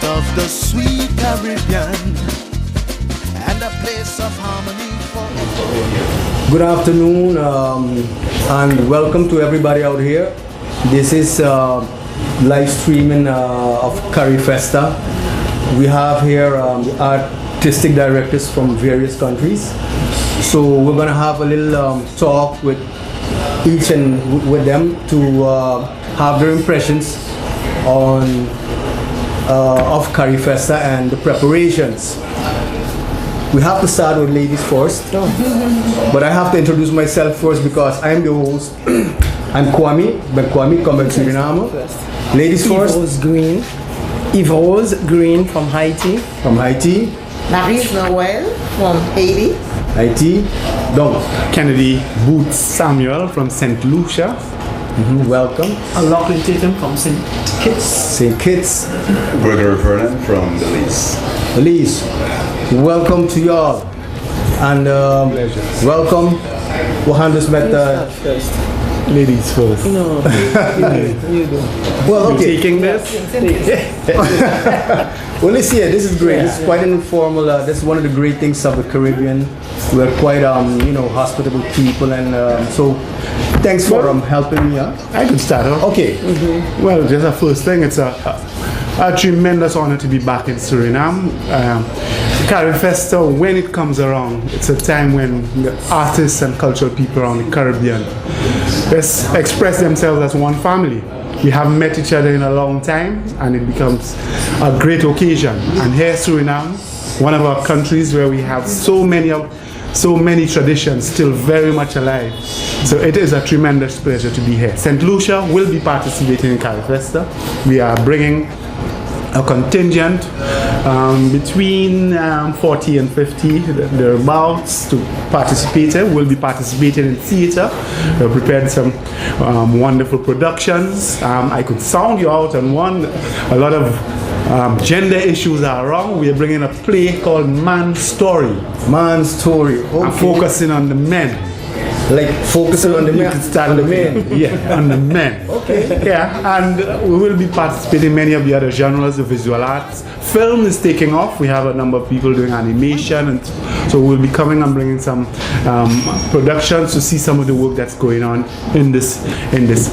of the sweet Caribbean and a place of harmony for everyone. Good afternoon and welcome to everybody out here. This is live streaming of Carifesta. We have here the artistic directors from various countries. So we're gonna have a little talk with each and with them to have their impressions on of Carifesta and the preparations. We have to start with ladies first, but I have to introduce myself first because I'm the host. I'm Kwame, come back Suriname. Ladies first. Yves Rose Green from Haiti. From Haiti. Maryse Noel from Haiti. Haiti. Donc, Kennedy Boots Samuel from St. Lucia. Welcome. Lachlan Tatum from St. Kitts. St. Kitts. Gregory Vernon from Belize. Belize. Welcome to y'all. And welcome. Johannes met Ladies first. No, you do. well, You okay. taking this? Well, let's see. This is great. It's quite an informal. That's one of the great things of the Caribbean. We're quite, hospitable people, and so thanks for helping me out. I could start off. Okay. Well, just a first thing, it's a tremendous honor to be back in Suriname. Carifesta, when it comes around, it's a time when the artists and cultural people around the Caribbean express themselves as one family. We haven't met each other in a long time, and it becomes a great occasion. And here, Suriname, one of our countries where we have so many traditions still very much alive. So it is a tremendous pleasure to be here. St. Lucia will be participating in Carifesta. We are bringing a contingent between 40 and 50 thereabouts to participate. We'll be participating in theater. We've prepared some wonderful productions. I could sound you out on one. A lot of gender issues are wrong. We are bringing a play called Man's Story. Man's Story. Okay. I'm focusing on the men. Like focusing on the men. On the men. Yeah, on the men. Okay. Yeah, and we will be participating in many of the other genres of visual arts. Film is taking off. We have a number of people doing animation, and so we'll be coming and bringing some productions to see some of the work that's going on in this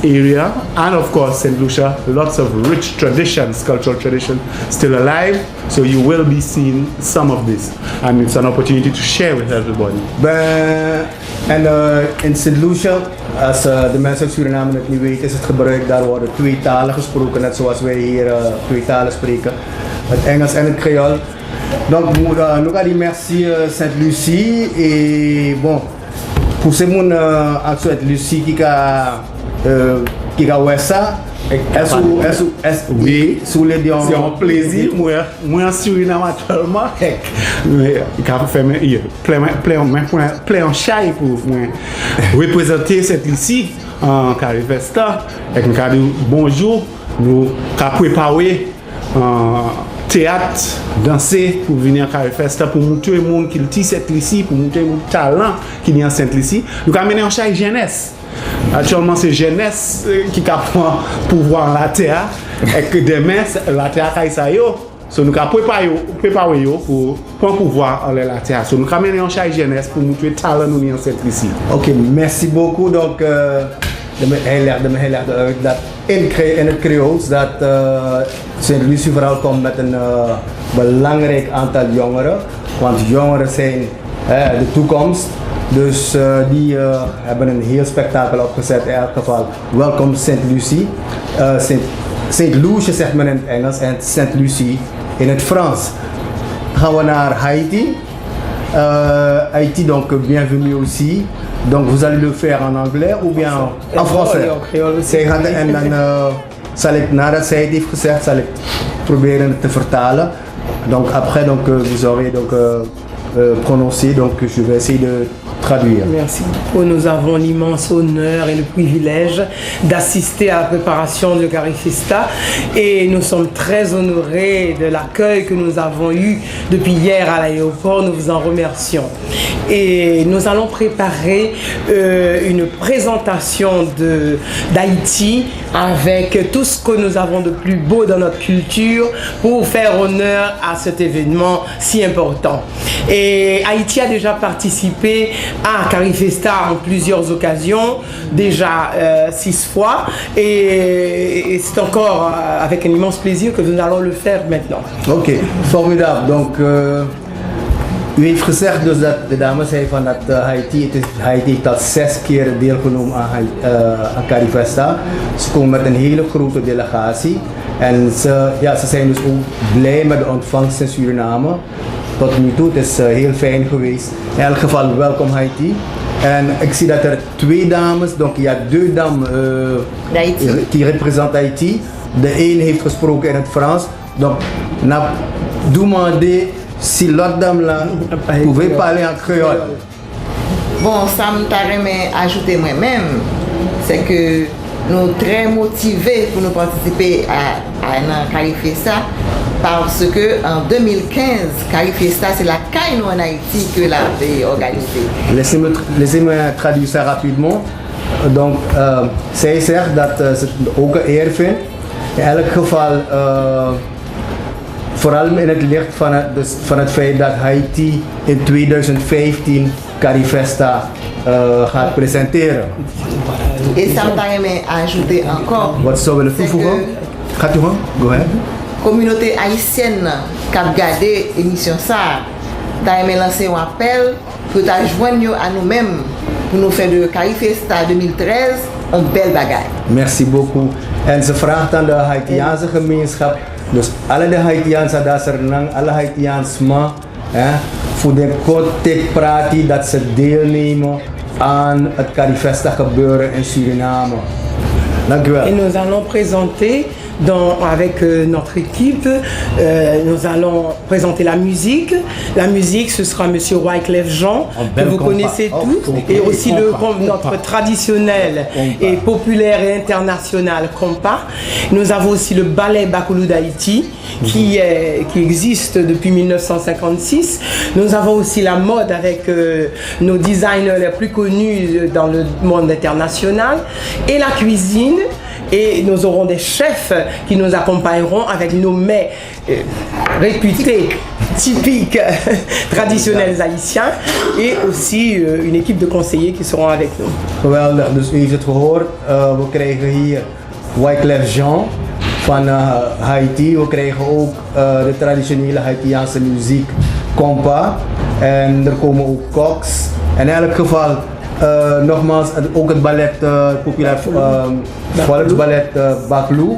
area. And of course, St. Lucia, lots of rich traditions, cultural tradition still alive. So you will be seeing some of this, and it's an opportunity to share with everybody. En in St. Lucia, als de mensen uit Suriname het niet weten, is het gebruik, daar worden twee talen gesproken, net zoals wij hier twee talen spreken, het Engels en het Creole. Donc, nous allons merci Sainte-Lucie et bon, pour ces gens à Sainte-Lucie qui a ça. Oui, sous les dions. C'est un plaisir. Moi en Suriname actuellement, mais quand fait plein en chai pour représenter cette ici en Carifesta. Et nous dit bonjour, nous avons préparé théâtre, danser pour venir à Carifesta pour montrer au monde qu'il tisse cette ici, pour montrer mon talent qui est en Sainte-Lucie. Nous avons amené en chai jeunesse. Actuellement, c'est jeunesse qui a pouvoir la terre et que demain, la terre a ça yo. So nous avons préparé pour prendre pouvoir en la terre. So nous avons amené en chai jeunesse pour montrer le talent nous en cette ici. Ok, merci beaucoup. Donc, de me heel erg dat in het Creools dat St. Lucie vooral komt met een belangrijk aantal jongeren. Want jongeren zijn de toekomst. Dus die hebben een heel spektakel opgezet in elk geval. Welkom St. Lucie. St. Lucia zegt men in het Engels en St. Lucie in het Frans. Gaan we naar Haïti. Haïti, donc bienvenue aussi. Donc vous allez le faire en anglais ou bien en français? En dan zal ik, nadat zij het heeft gezegd, zal ik proberen het te vertalen. Donc après, donc, vous aurez donc prononcé, donc je vais essayer de traduire. Merci beaucoup. Nous avons l'immense honneur et le privilège d'assister à la préparation de Carifesta et nous sommes très honorés de l'accueil que nous avons eu depuis hier à l'aéroport. Nous vous en remercions. Et nous allons préparer une présentation d'Haïti avec tout ce que nous avons de plus beau dans notre culture pour faire honneur à cet événement si important. Et Haïti a déjà participé à Carifesta en plusieurs occasions, déjà 6 fois, et c'est encore avec un immense plaisir que nous allons le faire maintenant. Ok, formidable. Donc, u heeft gezegd dus dat de dame zei van dat Haiti heeft al 6 keer deelgenomen aan Carifesta. Ze komen met een hele grote delegatie en ze zijn dus ook blij met de ontvangst in Suriname. Tot nu toe, het is heel fijn geweest. In elk geval, welkom Haiti. En ik zie dat er 2 dames, donc il y a 2 dames qui représentent Haïti. De een heeft gesproken in het Frans. Donc, n'a demandé si l'autre dame là pouvait parler en créole. Bon, ça me ajouter moi-même, c'est que nous sommes très motivés pour nous participer à Carifesta parce que en 2015, Carifesta c'est la caille en Haïti que l'avait organisée. Laissez-moi traduire ça rapidement. Donc, zij zegt dat ze het ook een eer vindt. In elk geval, vooral in het licht van het feit dat Haiti in 2015 Carifesta gaat presenteren. Et ça me ajouter encore. Wat zou willen toevoegen? Gaat u gewoon? Go ahead. Communauté haïtienne qui a regardé l'émission ça, t'as lancé un appel pour joindre à nous-mêmes pour nous faire de Carifesta 2013 een bel bagaille. Merci beaucoup. En ze vraagt aan de Haitiaanse gemeenschap, dus alle de Haitiaanse dat er lang, alle Haitiaans ma, voor de contact praten dat ze deelnemen aan het Carifesta gebeuren in Suriname. Dank u wel. Et nous allons présenter avec notre équipe, nous allons présenter la musique. La musique, ce sera Monsieur Wyclef Jean, que vous connaissez tous, et aussi notre traditionnel et populaire et international compas. Nous avons aussi le ballet Bakoulou d'Haïti, qui existe depuis 1956. Nous avons aussi la mode avec nos designers les plus connus dans le monde international, et la cuisine. Et nous aurons des chefs qui nous accompagneront avec nos mets réputés, typiques, traditionnels haïtiens, et aussi une équipe de conseillers qui seront avec nous. Geweldig, dus u heeft het gehoord. We krijgen hier Wyclef Jean van Haiti. We krijgen ook de traditionele Haitiaanse muziek, compa. En er komen ook koks. In elk geval, nogmaals, ook het ballet, populair volksballet Baklou.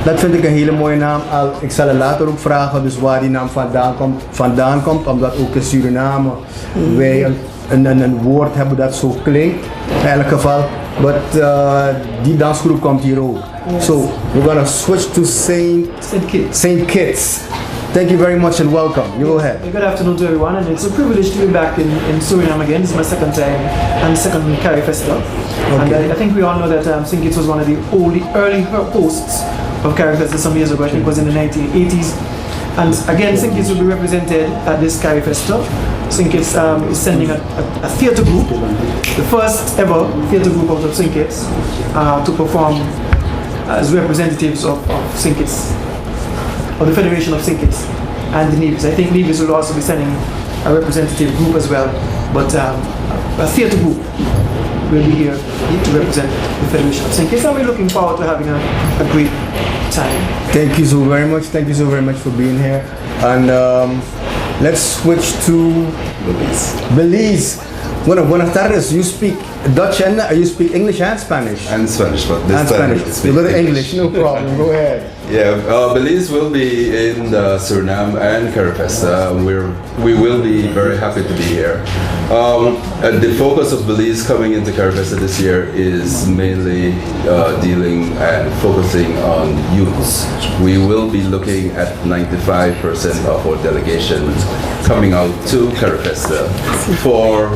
Dat vind ik een hele mooie naam. Ik zal er later ook vragen dus waar die naam vandaan komt, omdat ook in Suriname wij een woord hebben dat zo klinkt. In elk geval, but die dansgroep komt hier ook. So we're gonna switch to Saint Kitts. Thank you very much and welcome. You go ahead. Good afternoon to everyone, and it's a privilege to be back in Suriname again. This is my second time and second Carifesta. Okay. And I think we all know that St. Kitts was one of the early hosts of Carifesta some years ago. I think it was in the 1980s. And again, St. Kitts will be represented at this Carifesta. St. Kitts is sending a theatre group, the first ever theatre group out of St. Kitts, to perform as representatives of St. Kitts, of the Federation of St. Kitts and the Nevis. I think Nevis will also be sending a representative group as well, but a theatre group will be here to represent the Federation of St. Kitts, and we're looking forward to having a great time. Thank you so very much. Thank you so very much for being here. And let's switch to Belize. Bueno, buenas tardes. You speak Dutch and you speak English and Spanish? And Spanish, but this and time Spanish. You go to English, no problem. Go ahead. Yeah, Belize will be in Suriname and Carifesta. We will be very happy to be here. And the focus of Belize coming into Carifesta this year is mainly dealing and focusing on youths. We will be looking at 95% of our delegation coming out to Carifesta for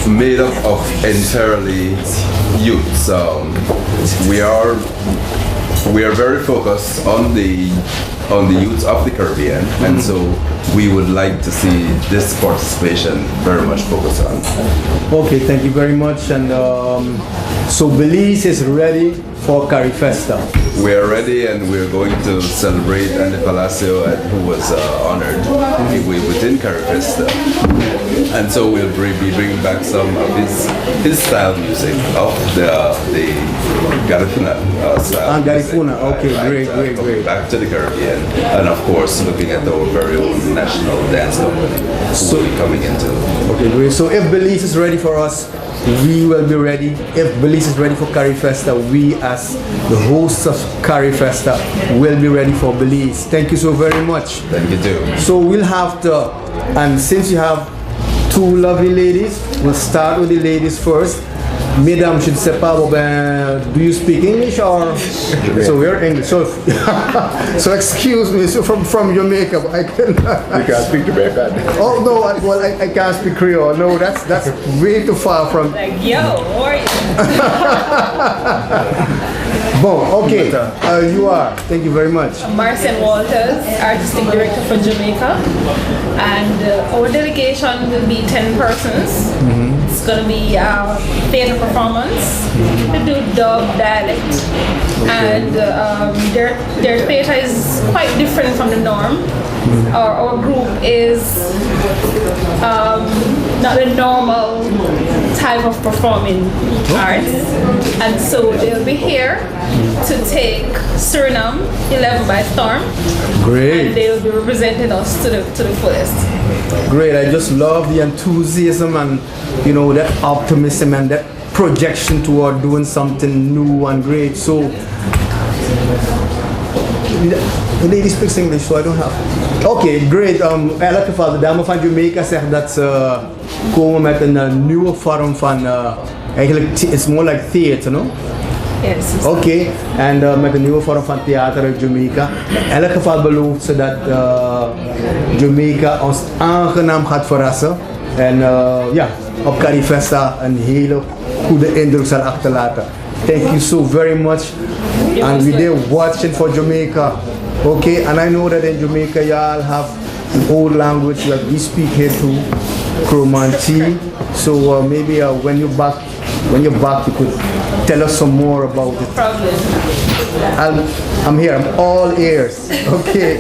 made up of entirely youths. We are very focused on the on the youth of the Caribbean, and so we would like to see this participation very much focused on. Okay, thank you very much. And so Belize is ready for Carifesta. We are ready, and we're going to celebrate Andy Palacio, who was honored within Carifesta. And so we'll be bringing back some of his style music of the Garifuna style. Garifuna, okay, right, great. Back to the Caribbean, and of course looking at our very own national dance company who will be coming into. Okay, great. So if Belize is ready for us, we will be ready. If Belize is ready for Carifesta, we as the hosts of Carifesta will be ready for Belize. Thank you so very much. Thank you too. So we'll have to, and since you have two lovely ladies, we'll start with the ladies first. Mesdames, je ne sais pas, do you speak English or? So we're English. So, so excuse me. So from Jamaica, I can. You can't speak Jamaican. Oh no, I can't speak Creole. No, that's way too far from. Like yo, how are you? Bon, okay. You are. Thank you very much. Marcel Walters, Artistic Director for Jamaica, and our delegation will be 10 persons. It's going to be a theatre performance. We do dub dialect, and their theatre is quite different from the norm. Our group is not the normal type of performing arts, and so they'll be here to take Suriname 11 by storm. Great. And they'll be representing us to the fullest. Great. I just love the enthusiasm and that optimism and that projection toward doing something new and great. So the lady speaks English, so I don't have. Oké, great. Elke geval, de dame van Jamaica zegt dat ze komen met een nieuwe vorm van, eigenlijk, it's more like theater, no? Yes. Oké, en met een nieuwe vorm van theater uit Jamaica. In elk geval belooft ze dat Jamaica ons aangenaam gaat verrassen. En ja, op Carifesta een hele goede indruk zal achterlaten. Thank you so very much. And we there watching for Jamaica. Okay, and I know that in Jamaica y'all have an old language that we speak here too, Cromanti. So maybe when you're back, you could tell us some more about it. Problem. I'm here. I'm all ears. Okay.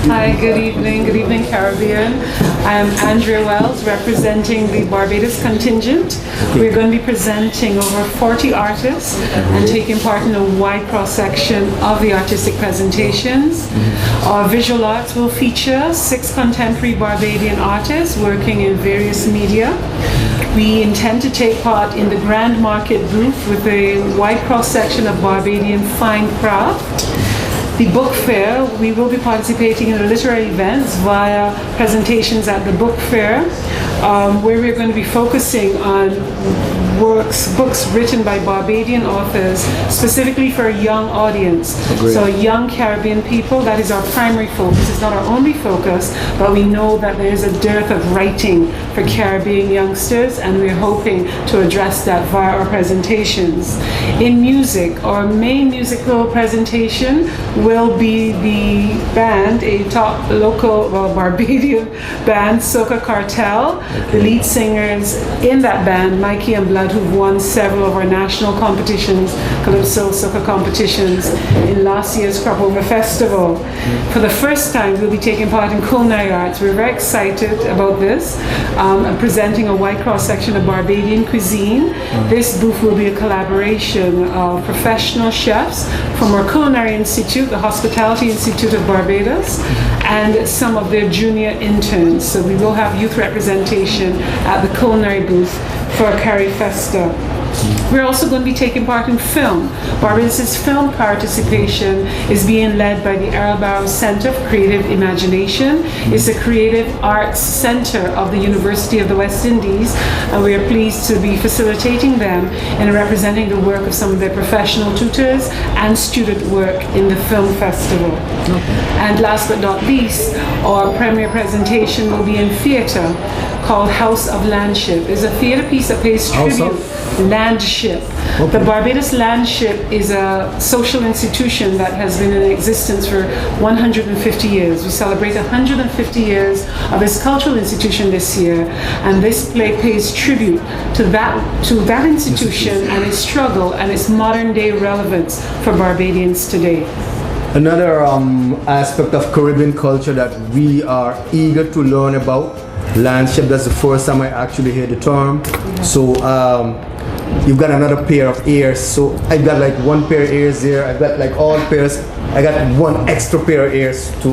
Hi, good evening Caribbean. I'm Andrea Wells representing the Barbados contingent. We're going to be presenting over 40 artists and taking part in a wide cross-section of the artistic presentations. Our visual arts will feature 6 contemporary Barbadian artists working in various media. We intend to take part in the Grand Market booth with a wide cross-section of Barbadian fine craft. The book fair, we will be participating in the literary events via presentations at the book fair, where we're going to be focusing on books written by Barbadian authors, specifically for a young audience. Agreed. So young Caribbean people, that is our primary focus. It's not our only focus, but we know that there is a dearth of writing for Caribbean youngsters, and we're hoping to address that via our presentations. In music, our main musical presentation will be the band, a top local Barbadian band, Soca Cartel. The lead singers in that band, Mikey and Blood, who've won several of our national competitions, Calypso Soca competitions, in last year's Crop Over Festival. For the first time, we'll be taking part in culinary arts. We're very excited about this, and presenting a wide cross-section of Barbadian cuisine. This booth will be a collaboration of professional chefs from our Culinary Institute, the Hospitality Institute of Barbados, and some of their junior interns. So we will have youth representation at the culinary booth for Carifesta. We're also going to be taking part in film. Barbados' film participation is being led by the Errol Barrow Center for Creative Imagination. It's a creative arts center of the University of the West Indies, and we are pleased to be facilitating them and representing the work of some of their professional tutors and student work in the film festival. And last but not least, our premiere presentation will be in theatre called House of Landship. It's a theatre piece that pays tribute. Landship. The Barbados Landship is a social institution that has been in existence for 150 years. We celebrate 150 years of this cultural institution this year, and this play pays tribute to that institution and its struggle and its modern day relevance for Barbadians today. Another aspect of Caribbean culture that we are eager to learn about, landship. That's the first time I actually hear the term. So you've got another pair of ears. So I've got like one pair of ears there. I've got like all pairs. I got one extra pair of ears to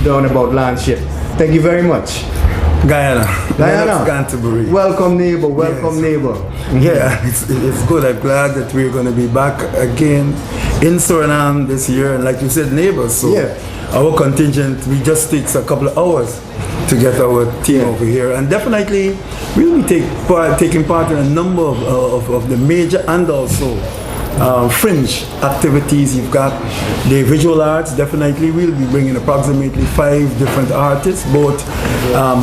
learn about landship. Thank you very much. Guyana. Canterbury. Welcome neighbor, welcome neighbor. Yeah, it's good. I'm glad that we're going to be back again in Suriname this year. And like you said, neighbors. So our contingent, we just takes a couple of hours to get our team over here. And definitely we'll be taking part in a number of the major and also fringe activities. You've got the visual arts. Definitely we'll be bringing approximately 5 different artists, both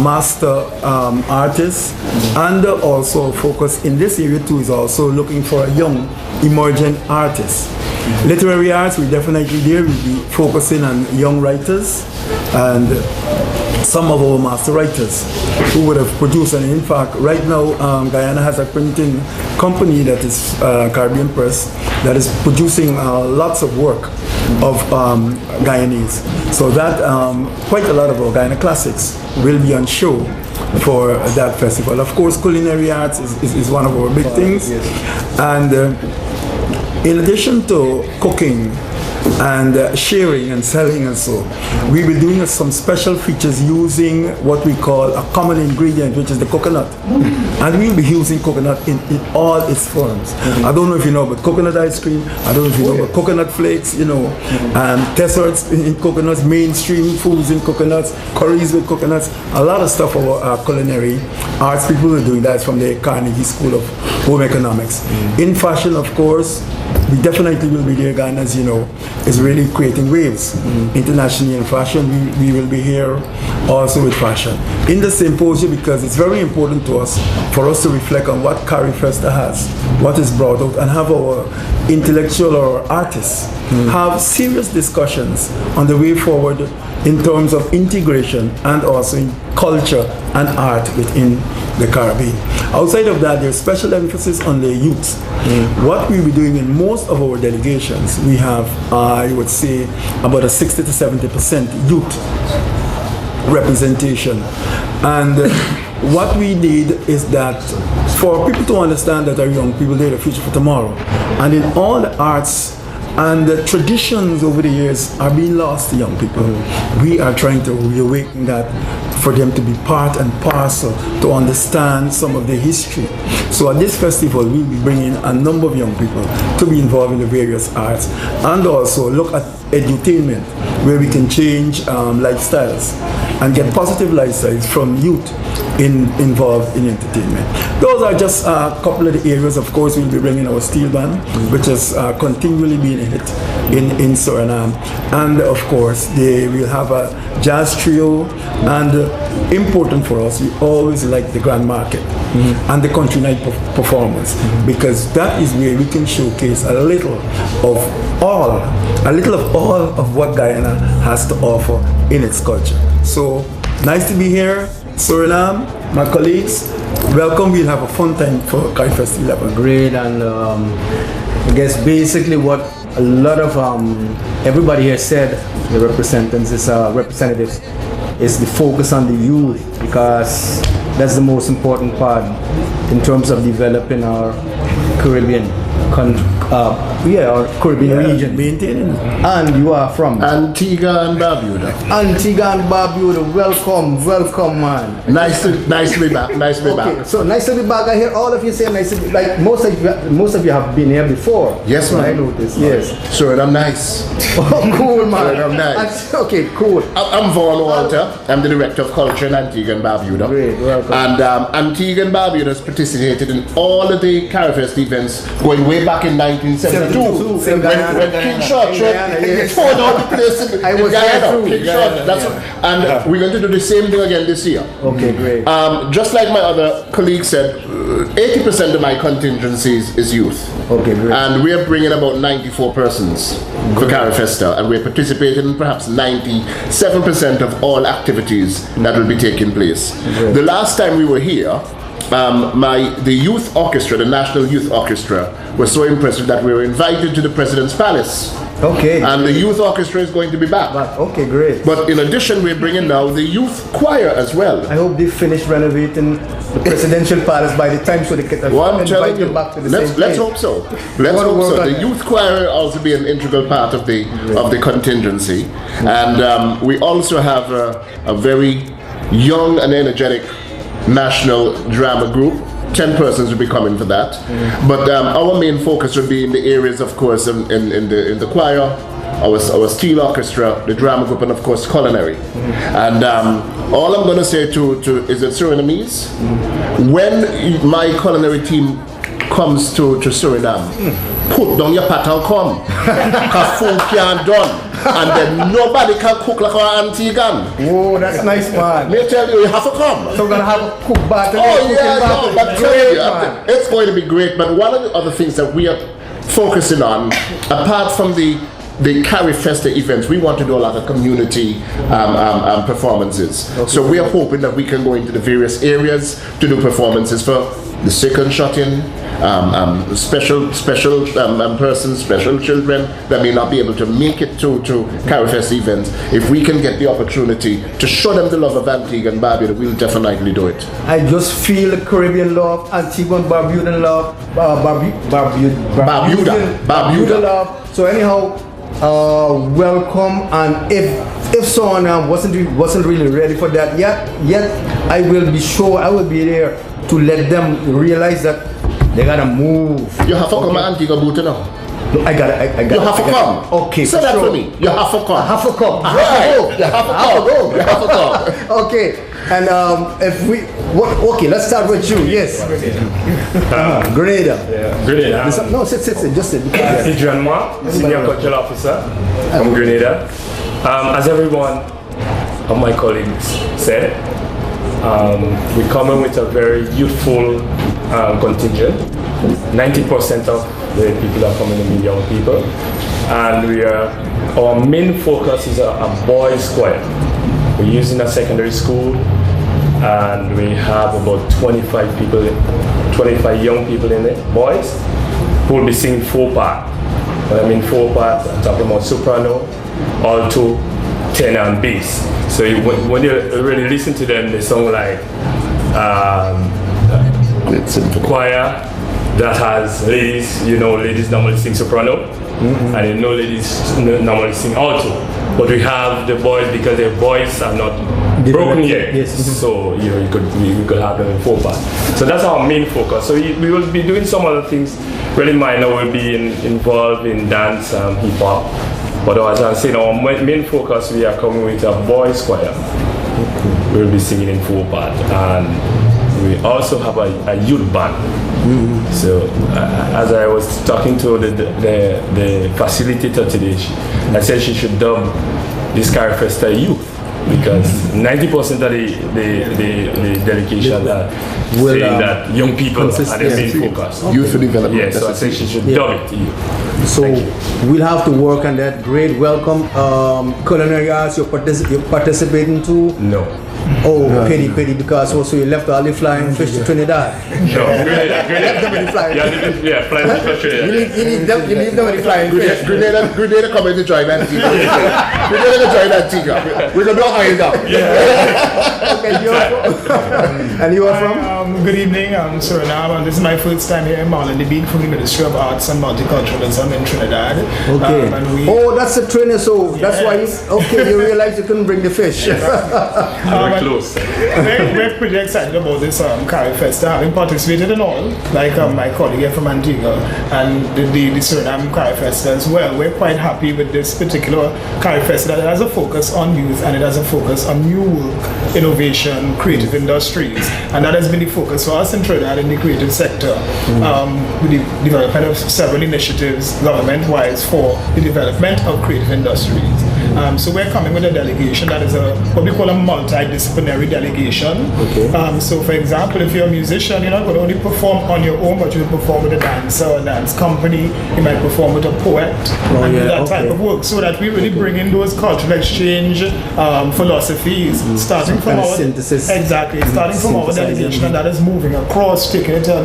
master artists, and also focus in this area too is also looking for a young emerging artist. Literary arts, we definitely there will be focusing on young writers and some of our master writers who would have produced, and in fact right now Guyana has a printing company that is Caribbean Press that is producing lots of work of Guyanese. So that quite a lot of our Guyana classics will be on show for that festival. Of course, culinary arts is one of our big things, and in addition to cooking and sharing and selling and so, we will be doing some special features using what we call a common ingredient, which is the coconut. And we'll be using coconut in all its forms. I don't know if you know about coconut ice cream, I don't know if you know about coconut flakes, you know, desserts in coconuts, mainstream foods in coconuts, curries with coconuts, a lot of stuff for our culinary arts people are doing that from the Carnegie School of Home Economics. In fashion, of course, we definitely will be there. Ghana, as you know, is really creating waves internationally in fashion. We will be here also with fashion in the symposium, because it's very important to us for us to reflect on what Carifesta has, what is brought out, and have our intellectual or artists have serious discussions on the way forward in terms of integration and also in culture and art within the Caribbean. Outside of that, there's special emphasis on the youth. What we'll be doing in most of our delegations, we have, I would say, about a 60 to 70% youth representation. And what we did is that for people to understand that our young people, they're the future for tomorrow. And in all the arts and the traditions over the years are being lost to young people. We are trying to reawaken that for them to be part and parcel, to understand some of the history. So at this festival, we'll be bringing a number of young people to be involved in the various arts, and also look at edutainment, where we can change lifestyles and get positive lifestyles from youth involved in entertainment. Those are just a couple of the areas. Of course, we'll be bringing our steel band, which is continually being a hit in Suriname. And of course, we'll have a jazz trio, and important for us, we always like the Grand Market and the country night performance, because that is where we can showcase a little of all of what Guyana has to offer in its culture. So nice to be here, Suriname, my colleagues. Welcome. We'll have a fun time for Carifesta 11. Great, and I guess basically what a lot of everybody here said, the representatives, is the focus on the youth, because that's the most important part in terms of developing our Caribbean our Caribbean region. Maintaining. And you are from Antigua and Barbuda. Antigua and Barbuda. Welcome, man. Nice to be back. Okay, so nice to be back. I hear all of you say nice to be, like most of you have been here before. Yes, man. I noticed. Yes. Sure, I'm nice. Oh, cool, man. Sure, I'm nice. Okay, cool. I'm Vaughn Walter. I'm the Director of Culture in Antigua and Barbuda. Great, welcome. And Antigua and Barbuda has participated in all of the Carifesta events going way back in 1979. too. Same When Guyana. King Short Guyana, yes. tore down the place in I was Guyana. there too. King Short, that's and we're going to do the same thing again this year. Okay, great. Just like my other colleague said, 80% of my contingencies is youth. Okay, great. And we are bringing about 94 persons for Carifesta, and we're participating in perhaps 97% of all activities that will be taking place. Great. The last time we were here, the youth orchestra, the National Youth Orchestra, was so impressive that we were invited to the President's Palace. Okay. And the youth orchestra is going to be back. Okay, great. But in addition, we're bringing now the youth choir as well. I hope they finish renovating the Presidential Palace by the time so they can invite them back to the same place. Let's hope so. Let's hope so. The youth choir will also be an integral part of the contingency, and we also have a very young and energetic national drama group. 10 persons will be coming for that, but our main focus will be in the areas, of course, in the choir, our steel orchestra, the drama group, and of course culinary. And all I'm going to say to is it Surinamese? When my culinary team comes to Suriname, put down your pot and come, because food can't done. And then nobody can cook like our auntie can. Oh, that's nice, man. May I tell you, you have to come. So we're going to have a cook battle. Oh, yeah, no, but tell you, it's going to be great. But one of the other things that we are focusing on, apart from the Carifesta events, we want to do a lot of community performances. Okay. So we are hoping that we can go into the various areas to do performances for the sick and shut-in, special persons, special children that may not be able to make it to Carifesta events. If we can get the opportunity to show them the love of Antigua and Barbuda, we'll definitely do it. I just feel the Caribbean love, Antigua and Barbudan love, Barbuda love. So anyhow, welcome, and if someone wasn't really ready for that yet I will be sure I will be there to let them realize that they gotta move. You have to come Antigua Buta now. No, I got You have to come. Okay. Say that for me. You have to come. I have to come. Right. You have to come. You have to come. Okay. And okay, let's start with you. Yes. Grenada. Yeah. Grenada. No, sit. Just sit. Adrian Ma, Senior Cultural Officer from Grenada. As everyone of my colleagues said, we come in with a very youthful contingent. 90% of the people are coming to be young people, and our main focus is a boys' choir. We're using a secondary school, and we have about 25 young people in it, boys, who will be singing 4-part. When I mean 4-part, I'm talking about soprano, alto, tenor, and bass. So when you really listen to them, they sound like choir that has ladies. Ladies normally sing soprano, and ladies normally sing alto. But we have the boys because their voice are not broken yet. Yes. So we could have them in 4-part. So that's our main focus. So we will be doing some other things really minor. We'll be involved in dance, hip hop. But as I'm saying, our main focus, we are coming with a boys' choir. We'll be singing in 4-part, and we also have a youth band. So as I was talking to the facilitator today, I said she should dub this Carifesta youth, because 90% of the delegation are saying that young people are the main focus. Youth for development. Yes, so I said she should dub it youth. So we'll have to work on that. Great, welcome. Culinary arts, you're participating too? No. Oh, pity, because also you left all the flying fish to Trinidad. No, Grenada. Them flying. Yeah, flying fish to Trinidad. You leave them with the flying fish. Grenada coming to join Antigua. Grenada to join Antigua. We're going to hide up. Okay, and you are from? Good evening, I'm Suriname, and this is my first time here in Marlon the Beat for the Ministry of Arts and Multiculturalism in Trinidad. Okay. That's a trainer, so that's why you realized you couldn't bring the fish. close. We're pretty excited about this Carifesta, having participated in all, like my colleague here from Antigua and the Suriname Carifesta as well. We're quite happy with this particular Carifesta that it has a focus on youth and it has a focus on new work, innovation, creative industries, and that has been the focus for us in Trinidad in the creative sector, with the development of several initiatives government-wise for the development of creative industries. So we're coming with a delegation that is what we call a multidisciplinary delegation. So for example, if you're a musician, you're not going to only perform on your own, but you'll perform with a dancer, a dance company, you might perform with a poet, and do that type of work, so that we really bring in those cultural exchange philosophies, starting from our synthesis. Exactly, starting from our delegation, and that is moving across, taking it to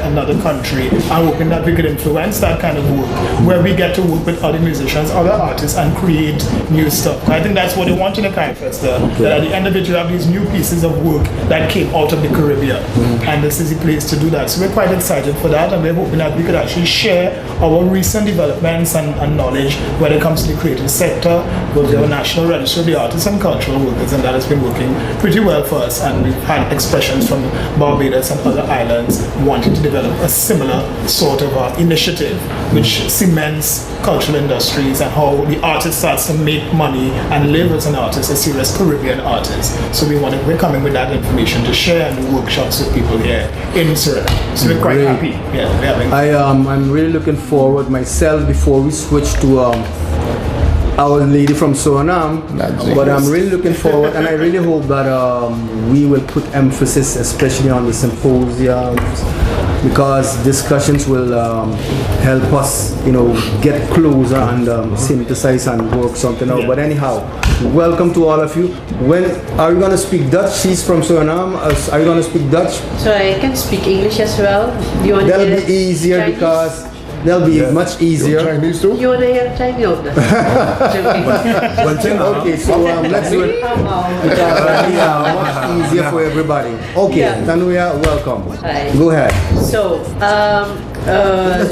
another country, and hoping that we could influence that kind of work, where we get to work with other musicians, other artists, and create new stuff. I think that's what they want in a Carifesta, that at the end of it you have these new pieces of work that came out of the Caribbean, and this is the place to do that. So we're quite excited for that, and we're hoping that we could actually share our recent developments and knowledge when it comes to the creative sector, with the National Register of the Artists and Cultural Workers, and that has been working pretty well for us, and we've had expressions from Barbados and other islands wanting to develop a similar sort of initiative which cements cultural industries and how the artist starts to make money and live as an artist, a serious Caribbean artist. So we're coming with that information to share and do workshops with people here in Suriname. So we're quite happy. I'm really looking forward myself before we switch to Our Lady from Suriname, but I'm really looking forward, and I really hope that we will put emphasis especially on the symposiums, because discussions will help us, get closer and synthesize and work something out. But anyhow, welcome to all of you. When are you going to speak Dutch? She's from Suriname. Are you going to speak Dutch? So I can speak English as well. Do you want That'll be easier Chinese? Because they'll be much easier. Chinese too? You want to hear Chinese? Okay, so let's do it. Much easier for everybody. Okay, Tanuya, welcome. Hi. Go ahead. So,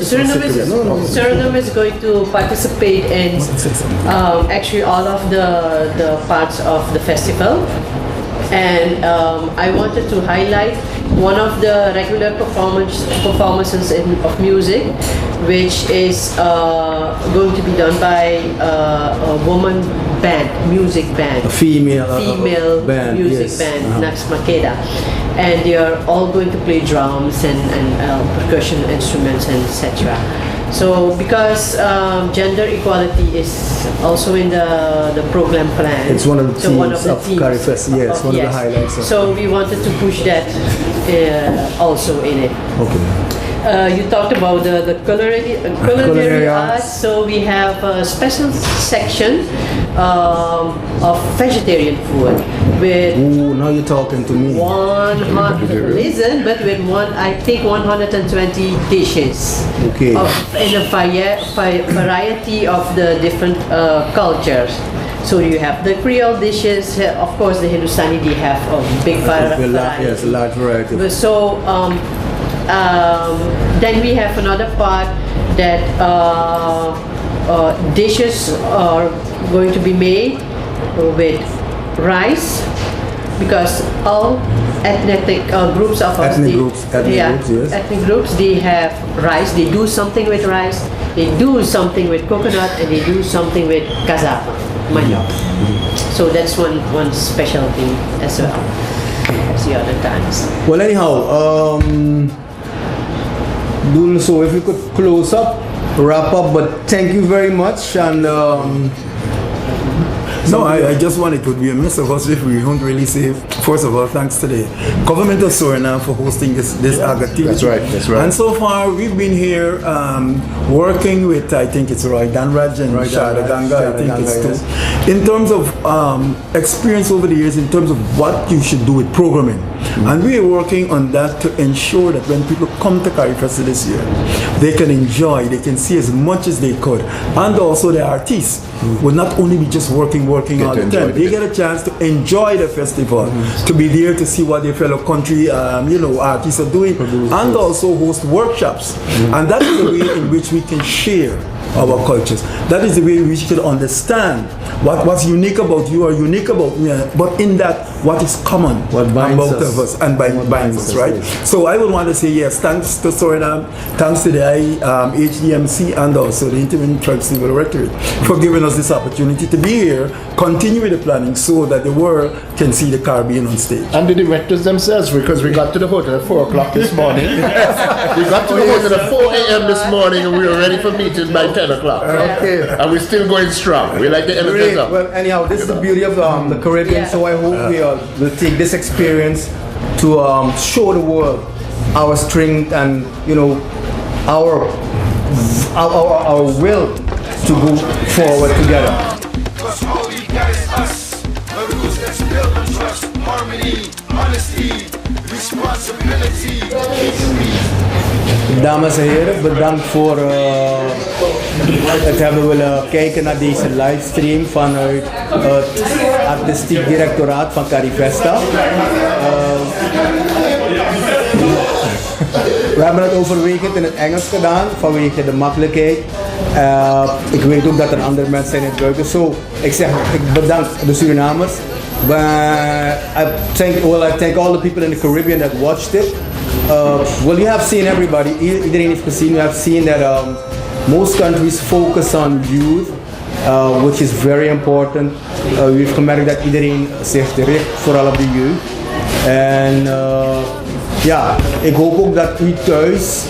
Suriname is going to participate in actually all of the parts of the festival. And I wanted to highlight one of the regular performances of music, which is going to be done by a woman band, music band, a female band, music band, Nax Makeda, and they are all going to play drums and percussion instruments and etc. So because gender equality is also in the program plan. It's one of the themes of Carifesta, yes, one of the highlights. So we wanted to push that also in it. Okay. You talked about the culinary arts, so we have a special section of vegetarian food with. Ooh, now you're talking to me. With I think 120 dishes. Okay. In a variety of the different cultures. So you have the Creole dishes, of course the Hindustani, they have a big variety. Yes, a large variety. So then we have another part that dishes are going to be made with rice, because all ethnic groups of us, ethnic groups, they have rice. They do something with rice, they do something with coconut, and they do something with cassava, manioc. So that's one special thing as well as the other times. Well, anyhow, so if we could close up, wrap up, but thank you very much. And I just wanted to be a miss of us if we don't really say, first of all, thanks to the government of Suriname for hosting this activity. That's right. And so far, we've been here working with, I think it's Roy Danraj and Shada Ganga, I think it's two. In terms of experience over the years, in terms of what you should do with programming. And we are working on that to ensure that when people come to Carifesta this year, they can enjoy, they can see as much as they could. And also the artists will not only be just working all the time, they get a chance to enjoy the festival, to be there to see what their fellow country artists are doing, and also host workshops. And that is the way in which we can share our cultures. That is the way we should understand what's unique about you or unique about me, but in that, what is common among both of us and binds us, right? So I would want to say yes, thanks to Suriname, thanks to the HDMC and also the Interim Tribe Civil Directorate for giving us this opportunity to be here, continue with the planning so that the world can see the Caribbean on stage. And the directors themselves, because we got to the hotel at 4 o'clock this morning. We got to the hotel at 4 a.m. this morning and we were ready for meetings by 10 o'clock. Okay. And we're still going strong. We like the energies up. Well, anyhow, this is the beauty of the Caribbean, so I hope we will take this experience to show the world our strength and, our will to go forward together. All we got is us. The rules that's built on trust, harmony, honesty, responsibility. Dames en heren, bedankt voor het hebben willen kijken naar deze livestream vanuit het artistiek directoraat van Carifesta. We hebben het overwegend in het Engels gedaan vanwege de makkelijkheid. Ik weet ook dat er andere mensen zijn in het buiten. So, ik bedank de Surinamers. I thank all the people in the Caribbean that watched it. Well, you have seen everybody. Iedereen heeft gezien. You have seen that most countries focus on youth, which is very important. We've gemerkt dat iedereen zich richt vooral op de jeugd. En ik hoop ook dat u thuis,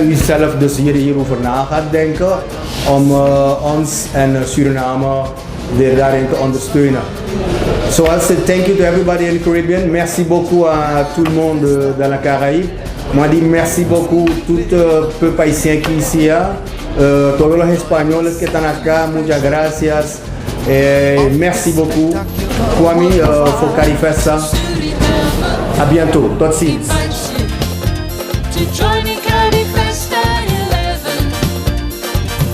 u zelf dus hierover na gaat denken om ons en Suriname weer daarin te ondersteunen. So I'll say thank you to everybody in the Caribbean. Merci beaucoup à tout le monde dans la Caraïbe. Moi dis merci beaucoup tout peuple haïtien qui ici, todos los españoles que están acá, muchas gracias. Merci beaucoup. Kwame for Carifesta. À bientôt. Tot ziens. To join in Carifesta 11,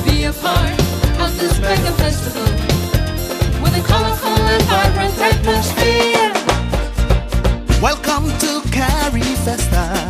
be a part of this mega festival with a colorful and vibrant atmosphere. Welcome to Carifesta.